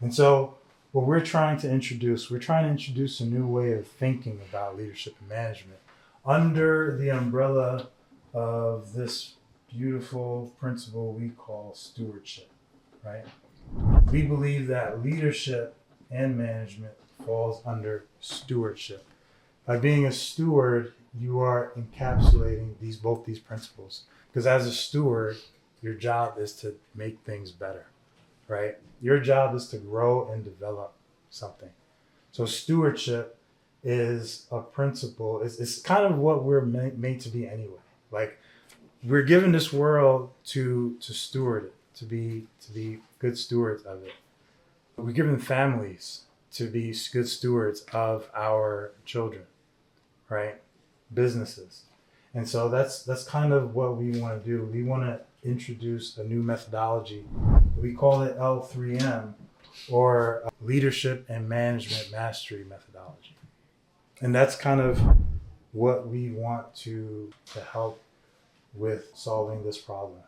And so what we're trying to introduce a new way of thinking about leadership and management under the umbrella of this beautiful principle we call stewardship, right? We believe that leadership and management falls under stewardship. By being a steward, you are encapsulating both these principles. Because as a steward, your job is to make things better, right? Your job is to grow and develop something. So stewardship is a principle. It's kind of what we're made to be anyway. Like, we're given this world to steward it, to be good stewards of it. We're given families to be good stewards of our children, right? Businesses. And so that's kind of what we want to do. We want to introduce a new methodology. We call it L3M, or Leadership and Management Mastery Methodology. And that's kind of what we want to help with solving this problem.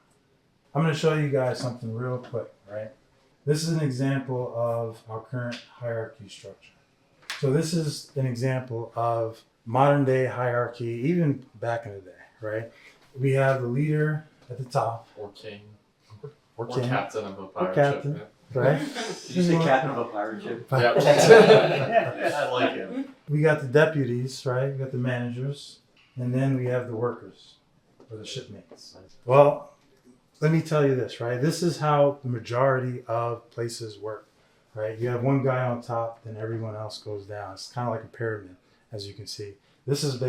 I'm going to show you guys something real quick, right? This is an example of our current hierarchy structure. So this is an example of modern day hierarchy, even back in the day, right? We have the leader at the top. Or king. Or captain of a pirate captain, ship. right? Did you say captain of a pirate ship? Yeah. I like it. We got the deputies, right? We got the managers. And then we have the workers, or the shipmates. Well, let me tell you this, right? This is how the majority of places work, right? You have one guy on top, then everyone else goes down. It's kind of like a pyramid, as you can see. This is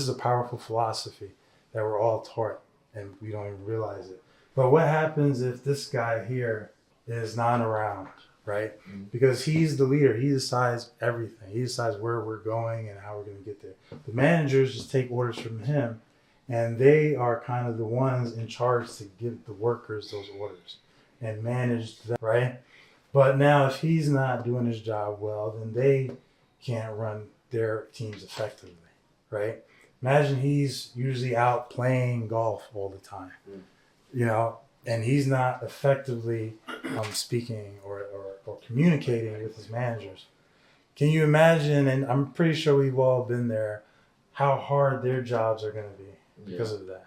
a powerful philosophy that we're all taught, and we don't even realize it. But what happens if this guy here is not around, right? Because he's the leader. He decides everything. He decides where we're going and how we're going to get there. The managers just take orders from him, and they are kind of the ones in charge to give the workers those orders and manage them, right? But now if he's not doing his job well, then they can't run their teams effectively, right? Imagine he's usually out playing golf all the time, you know, and he's not effectively speaking or communicating with his managers. Can you imagine, and I'm pretty sure we've all been there, how hard their jobs are going to be because of that?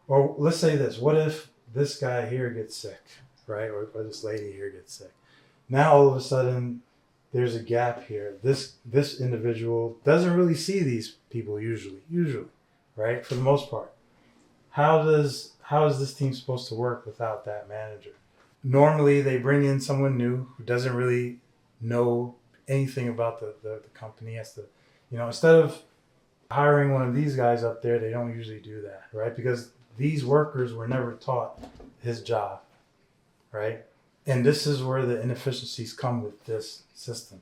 Or let's say this, what if this guy here gets sick, right? Or this lady here gets sick. Now all of a sudden there's a gap here. This individual doesn't really see these people usually, right? For the most part. How is this team supposed to work without that manager? Normally they bring in someone new who doesn't really know anything about the company. Instead of hiring one of these guys up there, they don't usually do that, right? Because these workers were never taught his job, right? And this is where the inefficiencies come with this system.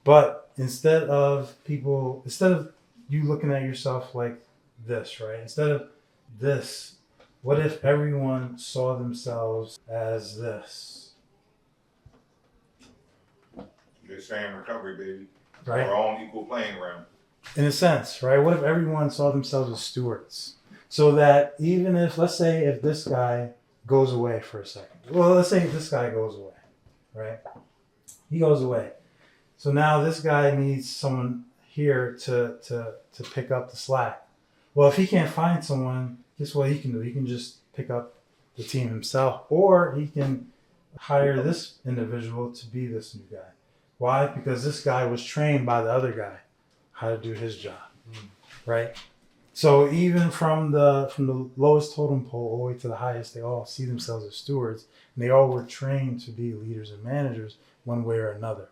But instead of you looking at yourself like this, right? Instead of this, what if everyone saw themselves as this? You're saying recovery, baby. Right? We're all on equal playing ground. In a sense, right? What if everyone saw themselves as stewards? So that even if, let's say, if this guy goes away for a second. Well, let's say this guy goes away, right? He goes away. So now this guy needs someone here to pick up the slack. Well, if he can't find someone, guess what he can do? He can just pick up the team himself, or he can hire this individual to be this new guy. Why? Because this guy was trained by the other guy how to do his job, right? So even from the lowest totem pole all the way to the highest, they all see themselves as stewards, and they all were trained to be leaders and managers one way or another.